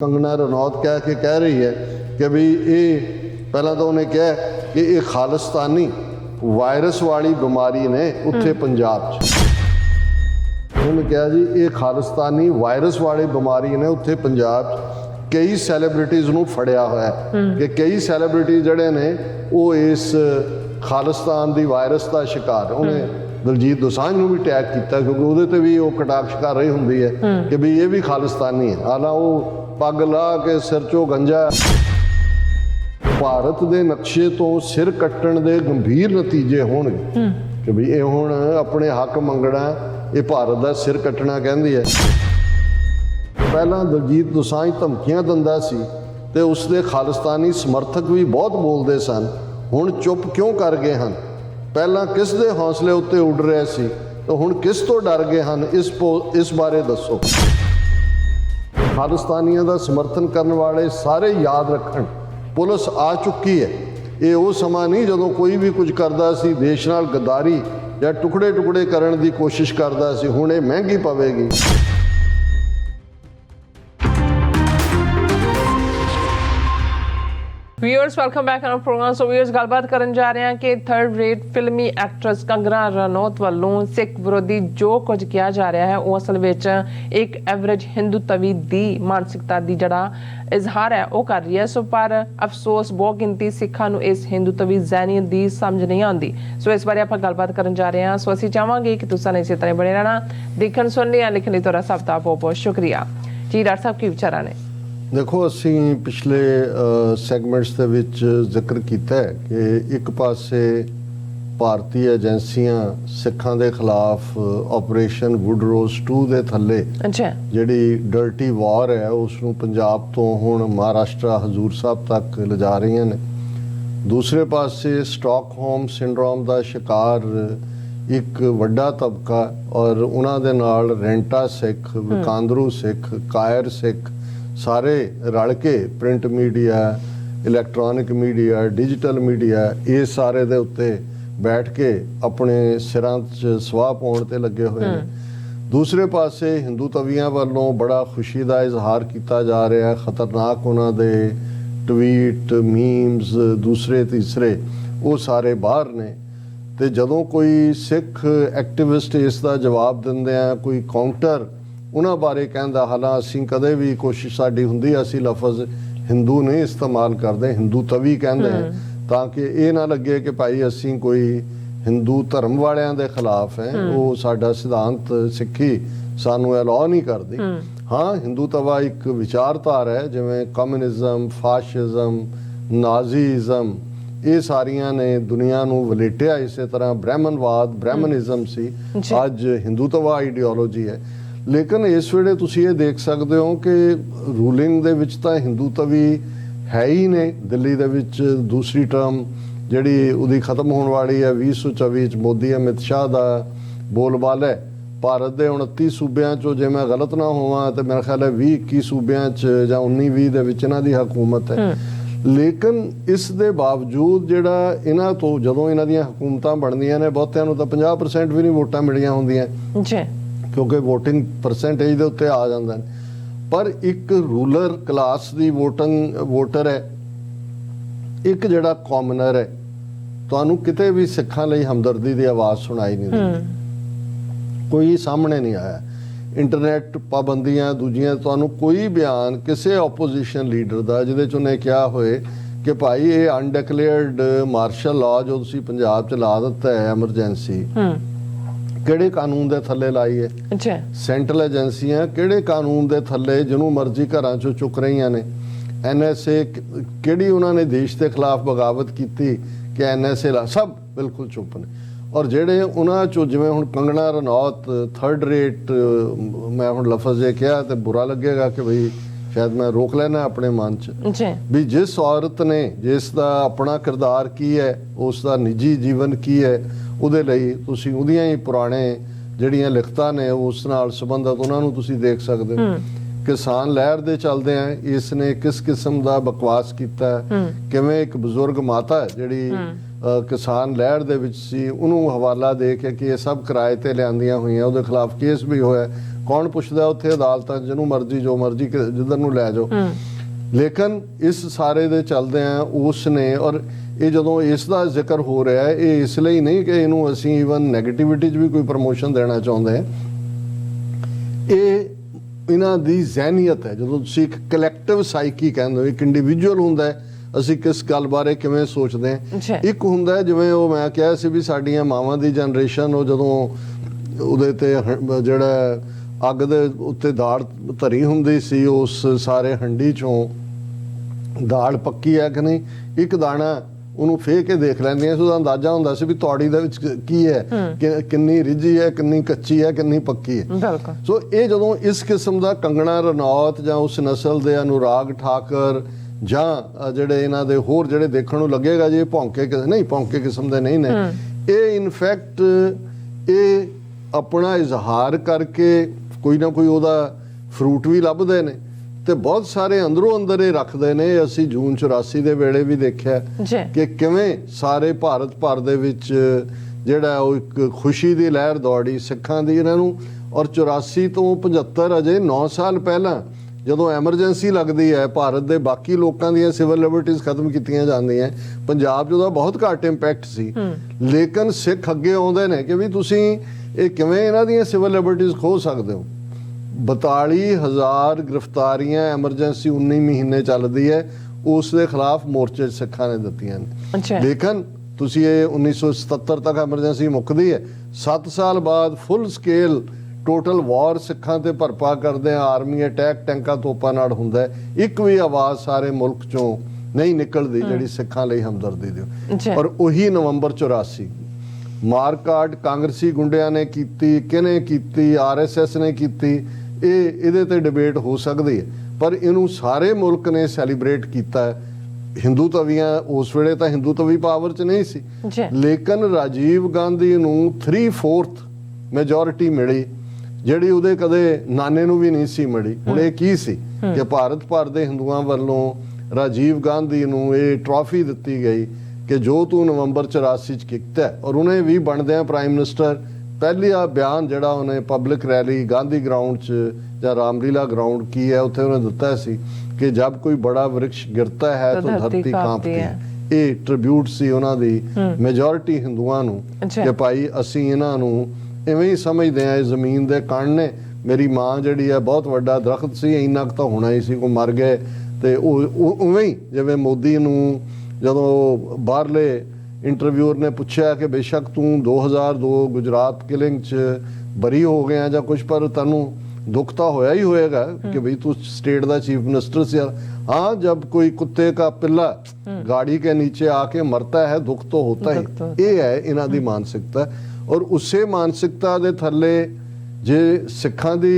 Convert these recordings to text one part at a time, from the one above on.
कंगना रनौत कह रही है कि भी ये पहला तो उन्हें कहा कि ये खालिस्तानी वायरस वाली बीमारी ने उत्थे पंजाब उन्होंने कहा जी ये खालिस्तानी वायरस वाली बीमारी ने उत्थे पंजाब कई सैलीब्रिटीज़ नूं फड़िया होया कि कई सैलीब्रिटी जड़े ने वो इस खालिस्तान दी वायरस का शिकार उन्हें दलजीत दोसांझ नूं भी टैग किया क्योंकि उहदे ते भी वो कटाक्ष कर रही हुंदी है कि भी ये भी खालिस्तानी है हालां वो पग ला के सिर चो गंजा भारत के नक्शे तो सिर कट्टण दे गंभीर नतीजे होणगे कि भी ये हुण अपने हक मंगना ये भारत का सिर कट्टना कहंदी है। पहला दलजीत दोसांझ धमकियां दिंदा सी ते उसदे खालिस्तानी समर्थक भी बहुत बोलते सन हुण चुप क्यों कर गए हैं। पहला किस दे हौसले उत्ते उड़ रहे सी तो हुण किस तो डर गए हैं इस बारे दसो। खालिस्तानियों का समर्थन करने वाले सारे याद रखन पुलिस आ चुकी है। ये वो समा नहीं जदों कोई भी कुछ करता सी देश नाल गद्दारी या टुकड़े टुकड़े करने की कोशिश करता सी हुण ये महंगी पवेगी। Viewers welcome back on program. So viewers गलबात करन जा रहे हैं कि थर्ड रेट फिल्मी एक्ट्रेस कंगना रनौत वालों सिख विरोधी जो कुछ किया जा रहा है वो असल विच एक एवरेज हिंदू तवी दी मानसिकता दी जड़ा इजहार है वो कर रही है। सो पर अफसोस बहुत गिनती सिखां नूं इस हिंदू तवी ज़हनीयत दी समझ नहीं आती। सो इस बारे आपां गलबात करन जा रहे हैं। सो असीं चाहांगे कि तुसां ने इसे तरह बने रहना देखण सुनने या लिखण लई तुहाडा सब दा बहुत बहुत शुक्रिया जी। डॉक्टर साहब की विचारां ने देखो असी पिछले सैगमेंट्स के विच जिक्र किया है कि एक पासे भारतीय एजेंसियां सिखां दे खिलाफ ऑपरेशन वुडरोज 2 के थले जिहड़ी डर्टी वॉर है उसनूं पंजाब तो हुण महाराष्ट्र हजूर साहब तक लिजा रही ने। दूसरे पासे स्टॉकहोम सिंड्रोम का शिकार एक वड्डा तबका और उन्हां दे नाल रेंटा सिख विकांदरू सिख कायर सिख सारे रल के print media electronic media digital media ये सारे दे उत्ते बैठ के अपने सिरां च स्वाह पाउण ते लगे हुए हैं। दूसरे पासे हिंदू तवियां वालों बड़ा खुशी का इजहार किया जा रहा है। खतरनाक उन्हां दे ट्वीट मीम्स दूसरे तीसरे वो सारे बाहर ने ते जदों कोई सिख एक्टिविस्ट इसका जवाब दिंदे हैं कोई काउंटर उन्हां बारे कहंदा हालां असीं कदे भी कोशिश साडी हुंदी असीं लफज हिंदू नहीं इस्तेमाल करते हिंदू तवी कहंदे हैं ताकि ये ना लगे कि भाई असीं कोई हिंदू धर्म वालियां दे खिलाफ है वो साडा सिद्धांत सिक्खी सानू अलाउ नहीं करती। हाँ हिंदू तवा एक विचारधारा है जिवें कम्युनिज्म फाशिज्म नाजीइज्म ये सारियां ने दुनिया नूं वलेटिया। इस तरह ब्राह्मणवाद ब्राह्मणिज्म सी अज हिंदू तवा आइडियोलॉजी है। लेकिन इस वेले तुसीं ये देख सकते हो कि रूलिंग दे विच तां हिंदू तवी है ही ने। दिल्ली दे विच दूसरी टर्म जिहड़ी उहदी खत्म होने वाली है 2024 मोदी अमित शाह का बोलबाला है। भारत के 29 सूबे चो जे मैं गलत ना होवां तो मेरा ख्याल है 20-21 सूबे या 19-20 दे विच इन्हां दी हुकूमत है। लेकिन इस दे बावजूद जिहड़ा इन्हां तो जदों इन्हां दियां हुकूमतां बनदियां ने बहुतिआं नूं तां 50% भी नहीं वोटां मिलियां हुंदियां क्योंकि वोटिंग परसेंटेज के उत्ते आ जाता है। पर एक रूलर क्लास की वोटर है एक जड़ा कॉमनर है तुहानू किते भी सिखां लई हमदर्दी की आवाज़ सुनाई नहीं देती। कोई सामने नहीं आया। इंटरनेट पाबंदियां दूजियां तुहानू कोई बयान किसी ओपोजिशन लीडर का जिहदे च उन्हें क्या होए कि भाई ये अनडिकलेयर्ड मार्शल लॉ जो तुसीं पंजाब च ला दिता है एमरजेंसी किहड़े कानून दे थल्ले लाई है। सेंट्रल एजेंसियां किहड़े कानून दे थल्ले जिन्हों मर्जी घरां चों चुक रही ने। NSA किहड़ी उन्होंने देश के खिलाफ बगावत की कि NSA ला सब बिल्कुल चुप ने। और जेडे उन्हां चों जिवें हुण कंगना रनौत थर्ड रेट मैं हुण लफज ये कहा तो बुरा लगेगा कि भाई शायद मैं रोक लेना अपने मन च भी जिस औरत ने जिसका अपना किरदार की है उसका निजी जीवन की है ਉਹਦੇ ਲਈ ਤੁਸੀਂ ਉਹਦੀਆਂ ਹੀ ਪੁਰਾਣੇ ਜਿਹੜੀਆਂ ਲਿਖਤਾਂ ਨੇ ਉਸ ਨਾਲ ਸੰਬੰਧਿਤ ਉਹਨਾਂ ਨੂੰ ਤੁਸੀਂ ਦੇਖ ਸਕਦੇ ਹੋ। ਕਿਸਾਨ ਲਹਿਰ ਦੇ ਚੱਲਦੇ ਆ ਇਸ ਨੇ ਕਿਸ ਕਿਸਮ ਦਾ ਬਕਵਾਸ ਕੀਤਾ ਕਿਵੇਂ ਇੱਕ ਬਜ਼ੁਰਗ ਮਾਤਾ ਜਿਹੜੀ ਕਿਸਾਨ ਲਹਿਰ ਦੇ ਵਿੱਚ ਸੀ, ਉਹਨੂੰ ਹਵਾਲਾ ਦੇ ਕੇ ਕਿ ਇਹ ਸਭ ਕਿਰਾਏ ਤੇ ਲਿਆਂਦੀਆਂ ਹੋਈਆਂ, ਉਹਦੇ ਖਿਲਾਫ ਕੇਸ ਵੀ ਹੋਇਆ। ਕੌਣ ਪੁੱਛਦਾ ਉੱਥੇ ਅਦਾਲਤਾਂ, ਜਿਹਨੂੰ ਮਰਜ਼ੀ ਜੋ ਮਰਜ਼ੀ ਜਿੱਧਰ ਨੂੰ ਲੈ ਜਾਓ। ਲੇਕਿਨ ਇਸ ਸਾਰੇ ਦੇ ਚੱਲਦੇ ਆ ਉਸ ਨੇ, ਔਰ ਇਹ ਜਦੋਂ ਇਸ ਦਾ ਜ਼ਿਕਰ ਹੋ ਰਿਹਾ ਹੈ, ਇਹ ਇਸ ਲਈ ਨਹੀਂ ਕਿ ਇਹਨੂੰ ਅਸੀਂ ਈਵਨ ਨੈਗੇਟਿਵਿਟੀ 'ਚ ਵੀ ਕੋਈ ਪ੍ਰਮੋਸ਼ਨ ਦੇਣਾ ਚਾਹੁੰਦੇ ਹਾਂ। ਇਹ ਇਹਨਾਂ ਦੀ ਜ਼ਹਿਨੀਅਤ ਹੈ। ਜਦੋਂ ਤੁਸੀਂ ਇੱਕ ਕਲੈਕਟਿਵ ਸਾਈਕੀ ਕਹਿੰਦੇ ਹੋ, ਇੱਕ ਇੰਡੀਵਿਜੂਅਲ ਹੁੰਦਾ ਹੈ, ਅਸੀਂ ਕਿਸ ਗੱਲ ਬਾਰੇ ਕਿਵੇਂ ਸੋਚਦੇ ਹਾਂ। ਇੱਕ ਹੁੰਦਾ ਹੈ ਜਿਵੇਂ ਉਹ ਮੈਂ ਕਿਹਾ ਸੀ ਵੀ ਸਾਡੀਆਂ ਮਾਵਾਂ ਦੀ ਜਨਰੇਸ਼ਨ, ਉਹ ਜਦੋਂ ਉਹਦੇ ਤੇ ਜਿਹੜਾ ਅੱਗ ਦੇ ਉੱਤੇ ਦਾਲ ਧਰੀ ਹੁੰਦੀ ਸੀ, ਉਸ ਸਾਰੇ ਹੰਡੀ ਚੋਂ ਦਾਲ ਪੱਕੀ ਹੈ ਕਿ ਨਹੀਂ, ਇੱਕ ਦਾਣਾ ਉਹਨੂੰ ਫੇਹ ਕੇ ਦੇਖ ਲੈਂਦੀਆਂ ਸੀ, ਉਹਦਾ ਅੰਦਾਜ਼ਾ ਹੁੰਦਾ ਸੀ ਵੀ ਤੌੜੀ ਦੇ ਵਿੱਚ ਕੀ ਹੈ, ਕਿੰਨੀ ਰਿੱਝੀ ਹੈ, ਕਿੰਨੀ ਕੱਚੀ ਹੈ, ਕਿੰਨੀ ਪੱਕੀ ਹੈ। ਸੋ ਇਹ ਜਦੋਂ ਇਸ ਕਿਸਮ ਦਾ ਕੰਗਣਾ ਰਣੌਤ ਜਾਂ ਉਸ ਨਸਲ ਦੇ ਅਨੁਰਾਗ ਠਾਕਰ ਜਾਂ ਜਿਹੜੇ ਇਹਨਾਂ ਦੇ ਹੋਰ ਜਿਹੜੇ ਦੇਖਣ ਨੂੰ ਲੱਗੇਗਾ ਜੀ ਭੌਂਕੇ ਕਿਸਮ ਦੇ ਨਹੀਂ ਨੇ, ਇਹ ਇਨਫੈਕਟ ਇਹ ਆਪਣਾ ਇਜ਼ਹਾਰ ਕਰਕੇ ਕੋਈ ਨਾ ਕੋਈ ਉਹਦਾ ਫਰੂਟ ਵੀ ਲੱਭਦੇ ਨੇ ਤੇ ਬਹੁਤ ਸਾਰੇ ਅੰਦਰੋਂ ਅੰਦਰ ਇਹ ਰੱਖਦੇ ਨੇ। ਅਸੀਂ ਜੂਨ 84 ਦੇ ਵੇਲੇ ਵੀ ਦੇਖਿਆ ਕਿ ਕਿਵੇਂ ਸਾਰੇ ਭਾਰਤ ਭਰ ਦੇ ਵਿੱਚ ਜਿਹੜਾ ਉਹ ਇੱਕ ਖੁਸ਼ੀ ਦੀ ਲਹਿਰ ਦੌੜੀ ਸਿੱਖਾਂ ਦੀ ਇਹਨਾਂ ਨੂੰ। ਔਰ 84 ਤੋਂ 75 ਅਜੇ 9 ਸਾਲ ਪਹਿਲਾਂ ਜਦੋਂ ਐਮਰਜੈਂਸੀ ਲੱਗਦੀ ਹੈ, ਭਾਰਤ ਦੇ ਬਾਕੀ ਲੋਕਾਂ ਦੀਆਂ ਸਿਵਲ ਲਿਬਰਟੀਜ਼ ਖਤਮ ਕੀਤੀਆਂ ਜਾਂਦੀਆਂ, ਪੰਜਾਬ 'ਚ ਉਹਦਾ ਬਹੁਤ ਘੱਟ ਇੰਪੈਕਟ ਸੀ। ਲੇਕਿਨ ਸਿੱਖ ਅੱਗੇ ਆਉਂਦੇ ਨੇ ਕਿ ਵੀ ਤੁਸੀਂ ਇਹ ਕਿਵੇਂ ਇਹਨਾਂ ਦੀਆਂ ਸਿਵਲ ਲਿਬਰਟੀਜ਼ ਖੋਹ ਸਕਦੇ ਹੋ। 42,000 ਗ੍ਰਿਫਤਾਰੀਆਂ ਐਮਰਜੈਂਸੀ 19 ਮਹੀਨੇ ਚੱਲਦੀ ਹੈ, ਉਸ ਦੇ ਖਿਲਾਫ ਮੋਰਚੇ ਸਿੱਖਾਂ ਨੇ ਦਿੱਤੀਆਂ ਨੇ। ਲੇਕਿਨ ਤੁਸੀਂ ਇਹ 1977 ਤੱਕ ਐਮਰਜੈਂਸੀ ਮੁੱਕਦੀ ਹੈ, 7 ਸਾਲ ਬਾਅਦ ਫੁੱਲ ਸਕੇਲ ਟੋਟਲ ਵਾਰ ਸਿੱਖਾਂ ਤੇ ਭਰਪਾ ਕਰਦੇ ਆ, ਆਰਮੀ ਅਟੈਕ ਟੈਂਕਾਂ ਤੋਪਾਂ ਨਾਲ ਹੁੰਦਾ ਹੈ। ਇੱਕ ਵੀ ਆਵਾਜ਼ ਸਾਰੇ ਮੁਲਕ ਚੋਂ ਨਹੀਂ ਨਿਕਲਦੀ ਜਿਹੜੀ ਸਿੱਖਾਂ ਲਈ ਹਮਦਰਦੀ ਦੀ। ਔਰ ਉਹੀ ਨਵੰਬਰ 84 ਮਾਰਕਾਟ ਕਾਂਗਰਸੀ ਗੁੰਡਿਆਂ ਨੇ ਕੀਤੀ, ਕਿਹਨੇ ਕੀਤੀ, RSS ਨੇ ਕੀਤੀ, ਇਹਦੇ ਤੇ ਡਿਬੇਟ ਹੋ ਸਕਦੀ ਹੈ, ਪਰ ਇਹਨੂੰ ਸਾਰੇ ਮੁਲਕ ਨੇ ਸੈਲੀਬ੍ਰੇਟ ਕੀਤਾ ਹੈ। ਹਿੰਦੂ ਤਵੀਆਂ ਉਸ ਵੇਲੇ ਤਾਂ ਹਿੰਦੂ ਤਵੀ ਪਾਵਰ 'ਚ ਨਹੀਂ ਸੀ, ਲੇਕਿਨ ਰਾਜੀਵ ਗਾਂਧੀ ਨੂੰ 3/4 ਮੈਜੋਰਿਟੀ ਮਿਲੀ, ਜਿਹੜੀ ਉਹਦੇ ਕਦੇ ਨਾਨੇ ਨੂੰ ਵੀ ਨਹੀਂ ਸੀ ਮਿਲੀ। ਹੁਣ ਇਹ ਕੀ ਸੀ ਕਿ ਭਾਰਤ ਭਰ ਦੇ ਹਿੰਦੂਆਂ ਵੱਲੋਂ ਰਾਜੀਵ ਗਾਂਧੀ ਨੂੰ ਇਹ ਟਰਾਫੀ ਦਿੱਤੀ ਗਈ ਕਿ ਜੋ ਤੂੰ ਨਵੰਬਰ 84 'ਚ ਕੀਤਾ। ਔਰ ਉਹਨੇ ਵੀ ਬਣਦਿਆਂ ਪ੍ਰਾਈਮ ਮਿਨਿਸਟਰ ਪਹਿਲੀ ਆ ਬਿਆਨ ਜਿਹੜਾ ਉਹਨੇ ਪਬਲਿਕ ਰੈਲੀ ਗਾਂਧੀ ਗਰਾਊਂਡ 'ਚ ਜਾਂ ਰਾਮਲੀਲਾ ਗਰਾਊਂਡ ਕੀ ਹੈ ਉੱਥੇ ਉਹਨੇ ਦਿੱਤਾ ਸੀ ਕਿ ਜਬ ਕੋਈ ਬੜਾ ਵ੍ਰਿਕਸ਼ ਗਿਰਤਾ ਹੈ ਤਾਂ ਧਰਤੀ ਕਾਂਪਤੀ ਹੈ। ਇਹ ਟ੍ਰਿਬਿਊਟ ਸੀ ਉਹਨਾਂ ਦੀ ਮੈਜੋਰਿਟੀ ਹਿੰਦੂਆਂ ਨੂੰ ਕਿ ਭਾਈ ਅਸੀਂ ਇਹਨਾਂ ਨੂੰ ਇਵੇਂ ਹੀ ਸਮਝਦੇ ਆ, ਇਹ ਜ਼ਮੀਨ ਦੇ ਕਣ ਨੇ। ਮੇਰੀ ਮਾਂ ਜਿਹੜੀ ਹੈ ਬਹੁਤ ਵੱਡਾ ਦਰਖਤ ਸੀ, ਇੰਨਾ ਕੁ ਤਾਂ ਹੋਣਾ ਹੀ ਸੀ, ਕੋਈ ਮਰ ਗਏ। ਤੇ ਉਹ ਉਵੇਂ ਹੀ ਜਿਵੇਂ ਮੋਦੀ ਨੂੰ ਜਦੋਂ ਬਾਹਰਲੇ ਇੰਟਰਵਿਊਅਰ ਨੇ ਪੁੱਛਿਆ ਕਿ ਬੇਸ਼ੱਕ ਤੂੰ 2002 ਗੁਜਰਾਤ ਕਿਲਿੰਗ 'ਚ ਬਰੀ ਹੋ ਗਿਆ ਜਾਂ ਕੁਝ, ਪਰ ਤੈਨੂੰ ਦੁੱਖ ਤਾਂ ਹੋਇਆ ਹੀ ਹੋਏਗਾ ਕਿ ਬਈ ਤੂੰ ਸਟੇਟ ਦਾ ਚੀਫ मिनिस्टर ਸੀ। हाँ, जब कोई कुत्ते का पिल्ला गाड़ी के नीचे आके मरता है दुख तो होता ही। ये है इन्हां दी मानसिकता। और उसे मानसिकता दे थल्ले जे सिखां दी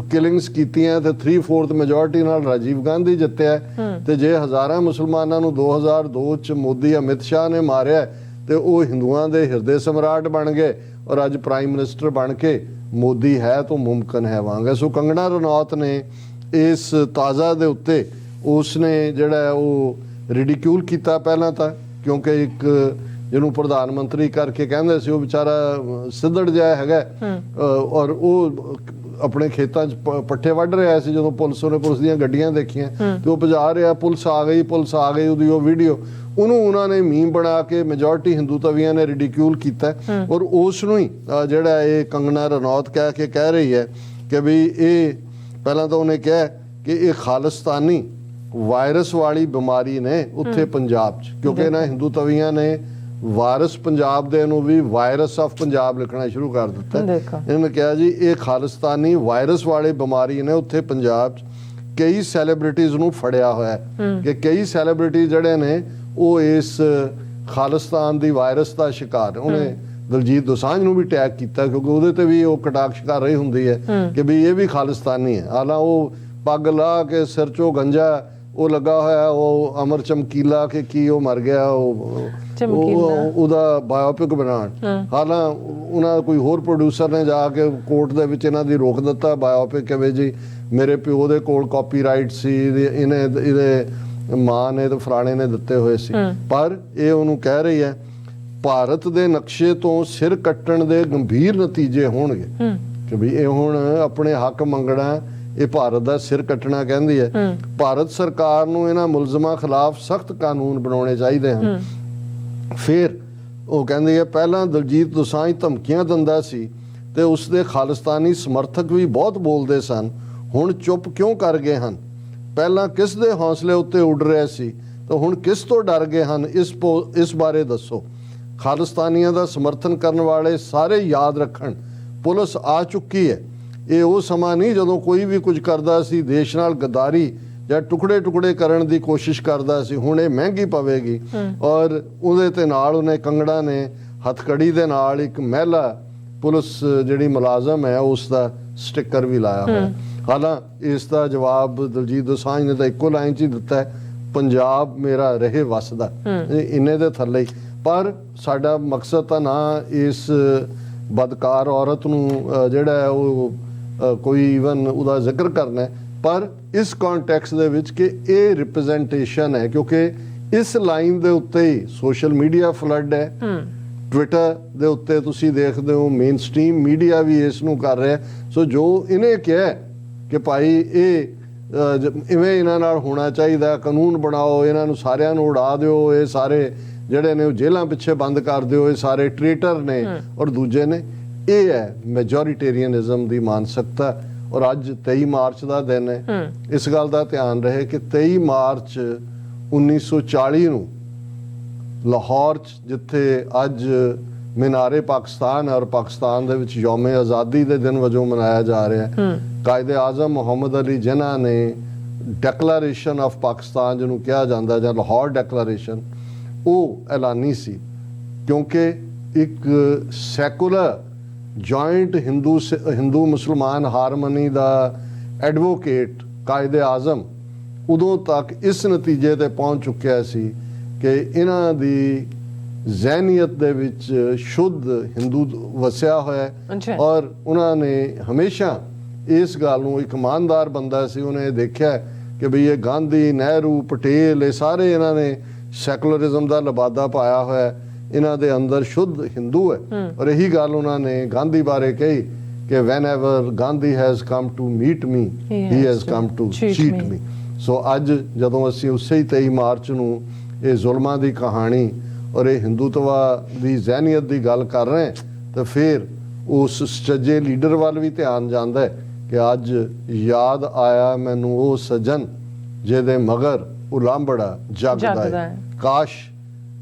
किलिंग्स कीतियां ते 3/4 मैजोरिटी नाल राजीव गांधी जित्तिया ते जे हज़ारां मुसलमानां नूं 2002 च मोदी अमित शाह ने मारिया ते वो हिंदुआं दे हिरदे सम्राट बन गए और अज प्राइम मिनिस्टर बन के मोदी है तो मुमकिन है वांग। सो कंगना रनौत ने इस ताज़ा दे उत्ते उसने जिहड़ा वो रिडिक्यूल किया पहला तो, क्योंकि एक जिन्होंने प्रधानमंत्री करके कहते सी वो बेचारा सिद्धड़ जिहा हैगा और वो अपने खेतों च पट्ठे वढ़ रहा है। जो पुलिस ने पुलिस दी गड्डियां देखियां तो भजा रहा, पुलिस आ गई उसकी वो वीडियो उन्होंने मीम बना के मेजोरिटी हिंदू तवियां ने रिडिक्यूल किया। और उसनूं ही जिहड़ा ये कंगना रनौत कह रही है कि भी ये पहला तो उन्हें कहा कि ये खालिस्तानी वायरस वाली बीमारी ने उत्थे पंजाब च, क्योंकि इन्हां हिंदू तवियां ने वायरस पंजाब दे नूं भी वायरस ऑफ पंजाब लिखना शुरू कर दिता। इन्होंने कहा जी ये खालिस्तानी वायरस वाली बीमारी ने उत्थे पंजाब च कई सैलीब्रिटीज़ नूं फड़िया होया कि कई सैलीब्रिटी जिहड़े ने वो इस खालिस्तान दी वायरस का शिकार। उन्हें दलजीत दोसांझ नूं भी टैग किया क्योंकि उहदे ते भी वो कटाक्ष कर रही हुंदी है कि भी ये भी खालिस्तानी है। हालां वो पग ला के सिर चो गंजा वो लगा होया, वो अमर चमकीला के की वो मर गया ਉਹਦਾ ਬਾਇਓਪਿਕ ਬਣਾਉਣ। ਹਾਲਾਂ ਉਹਨਾਂ ਕੋਈ ਹੋਰ ਪ੍ਰੋਡਿਊਸਰ ਨੇ ਜਾ ਕੇ ਕੋਰਟ ਦੇ ਵਿੱਚ ਇਹਨਾਂ ਦੀ ਰੋਕ ਦਿੱਤਾ ਬਾਇਓਪਿਕ ਕਿ ਵੀ ਜੀ ਮੇਰੇ ਪਿਓ ਦੇ ਕੋਲ ਕਾਪੀਰਾਈਟ ਸੀ, ਇਹਦੇ ਮਾਂ ਨੇ ਤੇ ਫਲਾਣੇ ਨੇ ਦਿੱਤੇ ਹੋਏ ਸੀ, ਪਰ ਇਹ ਉਹਨੂੰ ਕਹਿ ਰਹੀ ਹੈ ਭਾਰਤ ਦੇ ਨਕਸ਼ੇ ਤੋਂ ਸਿਰ ਕੱਟਣ ਦੇ ਗੰਭੀਰ ਨਤੀਜੇ ਹੋਣਗੇ ਕਿ ਵੀ ਇਹ ਹੁਣ ਆਪਣੇ ਹੱਕ ਮੰਗਣਾ, ਇਹ ਭਾਰਤ ਦਾ ਸਿਰ ਕੱਟਣਾ ਕਹਿੰਦੀ ਹੈ। ਭਾਰਤ ਸਰਕਾਰ ਨੂੰ ਇਹਨਾਂ ਮੁਲਜ਼ਮਾਂ ਖਿਲਾਫ ਸਖਤ ਕਾਨੂੰਨ ਬਣਾਉਣੇ ਚਾਹੀਦੇ ਹਨ। ਫਿਰ ਉਹ ਕਹਿੰਦੀ ਹੈ ਪਹਿਲਾਂ ਦਲਜੀਤ ਦੋਸਾਂਝ ਧਮਕੀਆਂ ਦਿੰਦਾ ਸੀ ਤੇ ਉਸਦੇ ਖਾਲਿਸਤਾਨੀ ਸਮਰਥਕ ਵੀ ਬਹੁਤ ਬੋਲਦੇ ਸਨ, ਹੁਣ ਚੁੱਪ ਕਿਉਂ ਕਰ ਗਏ ਹਨ? ਪਹਿਲਾਂ ਕਿਸ ਦੇ ਹੌਸਲੇ ਉੱਤੇ ਉੱਡ ਰਹੇ ਸੀ ਤਾਂ ਹੁਣ ਕਿਸ ਤੋਂ ਡਰ ਗਏ ਹਨ? ਇਸ ਬਾਰੇ ਦੱਸੋ। ਖਾਲਿਸਤਾਨੀਆਂ ਦਾ ਸਮਰਥਨ ਕਰਨ ਵਾਲੇ ਸਾਰੇ ਯਾਦ ਰੱਖਣ, ਪੁਲਿਸ ਆ ਚੁੱਕੀ ਹੈ। ਇਹ ਉਹ ਸਮਾਂ ਨਹੀਂ ਜਦੋਂ ਕੋਈ ਵੀ ਕੁਝ ਕਰਦਾ ਸੀ ਦੇਸ਼ ਨਾਲ ਗਦਾਰੀ ਜਾਂ ਟੁਕੜੇ ਕਰਨ ਦੀ ਕੋਸ਼ਿਸ਼ ਕਰਦਾ ਸੀ। ਹੁਣ ਇਹ ਮਹਿੰਗੀ ਪਵੇਗੀ। ਔਰ ਉਹਦੇ ਤੇ ਨਾਲ ਉਹਨੇ ਕੰਗੜਾ ਨੇ ਹੱਥਕੜੀ ਦੇ ਨਾਲ ਇੱਕ ਮਹਿਲਾ ਪੁਲਿਸ ਜਿਹੜੀ ਮੁਲਾਜ਼ਮ ਹੈ ਉਸ ਦਾ ਸਟicker ਵੀ ਲਾਇਆ ਹੋਇਆ। ਹਾਲਾਂ ਇਸ ਦਾ ਜਵਾਬ ਦਲਜੀਤ ਦੋਸਾਂਝ ਨੇ ਤਾਂ ਇੱਕੋ ਲਾਈਨ 'ਚ ਹੀ ਦਿੱਤਾ ਹੈ, ਪੰਜਾਬ ਮੇਰਾ ਰਹੇ ਵਸਦਾ, ਇੰਨੇ ਦੇ ਥੱਲੇ ਹੀ। ਪਰ ਸਾਡਾ ਮਕਸਦ ਤਾਂ ਨਾ ਇਸ ਬਦਕਾਰ ਔਰਤ ਨੂੰ ਜਿਹੜਾ ਹੈ ਉਹ ਕੋਈ ਈਵਨ ਉਹਦਾ ਜ਼ਿਕਰ ਕਰਨਾ ਹੈ, ਪਰ ਇਸ ਕੰਟੈਕਸਟ ਦੇ ਵਿੱਚ ਕਿ ਇਹ ਰਿਪਰੈਜ਼ੈਂਟੇਸ਼ਨ ਹੈ, ਕਿਉਂਕਿ ਇਸ ਲਾਈਨ ਦੇ ਉੱਤੇ ਹੀ ਸੋਸ਼ਲ ਮੀਡੀਆ ਫਲੱਡ ਹੈ। ਟਵਿੱਟਰ ਦੇ ਉੱਤੇ ਤੁਸੀਂ ਦੇਖਦੇ ਹੋ ਮੇਨ ਸਟ੍ਰੀਮ ਮੀਡੀਆ ਵੀ ਇਸ ਨੂੰ ਕਰ ਰਿਹਾ। ਸੋ ਜੋ ਇਹਨੇ ਕਿਹਾ ਕਿ ਭਾਈ ਇਹ ਇਵੇਂ ਇਹਨਾਂ ਨਾਲ ਹੋਣਾ ਚਾਹੀਦਾ, ਕਾਨੂੰਨ ਬਣਾਓ, ਇਹਨਾਂ ਨੂੰ ਸਾਰਿਆਂ ਨੂੰ ਉਡਾ ਦਿਓ, ਇਹ ਸਾਰੇ ਜਿਹੜੇ ਨੇ ਉਹ ਜੇਲ੍ਹਾਂ ਪਿੱਛੇ ਬੰਦ ਕਰ ਦਿਓ, ਇਹ ਸਾਰੇ ਟ੍ਰੇਟਰ ਨੇ ਔਰ ਦੂਜੇ ਨੇ। ਇਹ ਹੈ ਮੈਜੋਰਿਟੇਰੀਅਨਿਜ਼ਮ ਦੀ ਮਾਨਸਿਕਤਾ। ਔਰ ਅੱਜ 23 ਮਾਰਚ ਦਾ ਦਿਨ ਹੈ। ਇਸ ਗੱਲ ਦਾ ਧਿਆਨ ਰਹੇ ਕਿ 23 ਮਾਰਚ 1940 ਨੂੰ ਲਾਹੌਰ 'ਚ ਜਿੱਥੇ ਅੱਜ ਮੀਨਾਰੇ ਪਾਕਿਸਤਾਨ ਔਰ ਪਾਕਿਸਤਾਨ ਦੇ ਵਿੱਚ ਯੌਮ-ਏ ਆਜ਼ਾਦੀ ਦੇ ਦਿਨ ਵਜੋਂ ਮਨਾਇਆ ਜਾ ਰਿਹਾ ਹੈ, ਕਾਇਦੇ ਆਜ਼ਮ ਮੁਹੰਮਦ ਅਲੀ ਜਿਨ੍ਹਾਂ ਨੇ ਡੈਕਲੇਰੇਸ਼ਨ ਆਫ ਪਾਕਿਸਤਾਨ ਜਿਹਨੂੰ ਕਿਹਾ ਜਾਂਦਾ ਜਾਂ ਲਾਹੌਰ ਡੈਕਲੇਰੇਸ਼ਨ, ਉਹ ਐਲਾਨੀ ਸੀ। ਕਿਉਂਕਿ ਇੱਕ ਸੈਕੂਲਰ ਜੁਆਇੰਟ ਹਿੰਦੂ ਮੁਸਲਮਾਨ ਹਾਰਮਨੀ ਦਾ ਐਡਵੋਕੇਟ ਕਾਇਦੇ ਆਜ਼ਮ ਉਦੋਂ ਤੱਕ ਇਸ ਨਤੀਜੇ ਤੇ ਪਹੁੰਚ ਚੁੱਕਿਆ ਸੀ ਕਿ ਇਹਨਾਂ ਦੀ ਜ਼ਹਿਨੀਅਤ ਦੇ ਵਿੱਚ ਸ਼ੁੱਧ ਹਿੰਦੂ ਵਸਿਆ ਹੋਇਆ ਹੈ। ਔਰ ਉਹਨਾਂ ਨੇ ਹਮੇਸ਼ਾ ਇਸ ਗੱਲ ਨੂੰ, ਇੱਕ ਇਮਾਨਦਾਰ ਬੰਦਾ ਸੀ, ਉਹਨੇ ਦੇਖਿਆ ਕਿ ਬਈ ਇਹ ਗਾਂਧੀ, ਨਹਿਰੂ, ਪਟੇਲ, ਇਹ ਸਾਰੇ ਇਹਨਾਂ ਨੇ ਸੈਕੂਲਰਿਜ਼ਮ ਦਾ ਲਬਾਦਾ ਪਾਇਆ ਹੋਇਆ, ਇਹਨਾਂ ਦੇ ਅੰਦਰ ਸ਼ੁੱਧ ਹਿੰਦੂ ਹੈ। ਔਰ ਇਹੀ ਗੱਲ ਉਹਨਾਂ ਨੇ ਗਾਂਧੀ ਬਾਰੇ ਕਹੀ ਕਿ whenever Gandhi has come to meet me, he has come to cheat me। ਸੋ ਅੱਜ ਜਦੋਂ ਅਸੀਂ ਉਸੇ ਹੀ 23 ਮਾਰਚ ਨੂੰ ਇਹ ਜ਼ੁਲਮਾਂ ਦੀ ਕਹਾਣੀ ਔਰ ਇਹ ਹਿੰਦੂਤਵਾ ਦੀ ਜ਼ਹਿਨੀਅਤ ਦੀ ਗੱਲ ਕਰ ਰਹੇ ਹਾਂ, ਤਾਂ ਫਿਰ ਉਸ ਸੱਚੇ ਲੀਡਰ ਵੱਲ ਵੀ ਧਿਆਨ ਜਾਂਦਾ ਹੈ ਕਿ ਅੱਜ ਯਾਦ ਆਇਆ ਮੈਨੂੰ ਉਹ ਸੱਜਣ ਜਿਹਦੇ ਮਗਰ ਉਲਾਂਬੜਾ ਜਗਦਾ ਹੈ। ਕਾਸ਼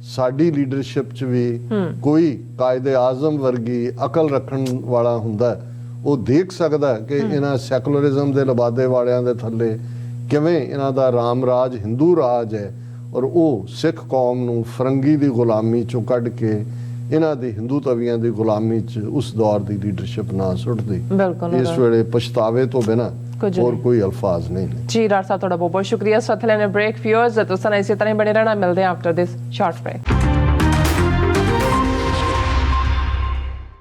ਸਾਡੀ ਲੀਡਰਸ਼ਿਪ 'ਚ ਵੀ ਕੋਈ ਕਾਇਦੇ ਆਜ਼ਮ ਵਰਗੀ ਅਕਲ ਰੱਖਣ ਵਾਲਾ ਹੁੰਦਾ, ਉਹ ਦੇਖ ਸਕਦਾ ਕਿ ਇਹਨਾਂ ਸੈਕੂਲਰਿਜ਼ਮ ਦੇ ਲਬਾਦੇ ਵਾਲਿਆਂ ਦੇ ਥੱਲੇ ਕਿਵੇਂ ਇਹਨਾਂ ਦਾ ਰਾਮ ਰਾਜ ਹਿੰਦੂ ਰਾਜ ਹੈ, ਔਰ ਉਹ ਸਿੱਖ ਕੌਮ ਨੂੰ ਫਰੰਗੀ ਦੀ ਗੁਲਾਮੀ 'ਚੋਂ ਕੱਢ ਕੇ ਇਹਨਾਂ ਦੀ ਹਿੰਦੂ ਤਵੀਆਂ ਦੀ ਗੁਲਾਮੀ 'ਚ ਉਸ ਦੌਰ ਦੀ ਲੀਡਰਸ਼ਿਪ ਨਾ ਸੁੱਟਦੀ। ਇਸ ਵੇਲੇ ਪਛਤਾਵੇ ਤੋਂ ਬਿਨਾਂ ਹੋਰ ਕੋਈ ਅਲਫਾਜ਼ ਨਹੀਂ ਨੇ। ਜੀ ਡਾਕਟਰ ਸਾਹਿਬ, ਤੁਹਾਡਾ ਬਹੁਤ ਬਹੁਤ ਸ਼ੁਕਰੀਆ। ਸਤਲੈਨ ਬ੍ਰੇਕ ਫਿਊਜ਼ ਤੁਸੀਂ ਇਸੇ ਤਰ੍ਹਾਂ ਬਣੇ ਰਹਿਣਾ। ਮਿਲਦੇ ਹਾਂ ਆਫਟਰ ਦਿਸ ਸ਼ਾਰਟ ਬ੍ਰੇਕ।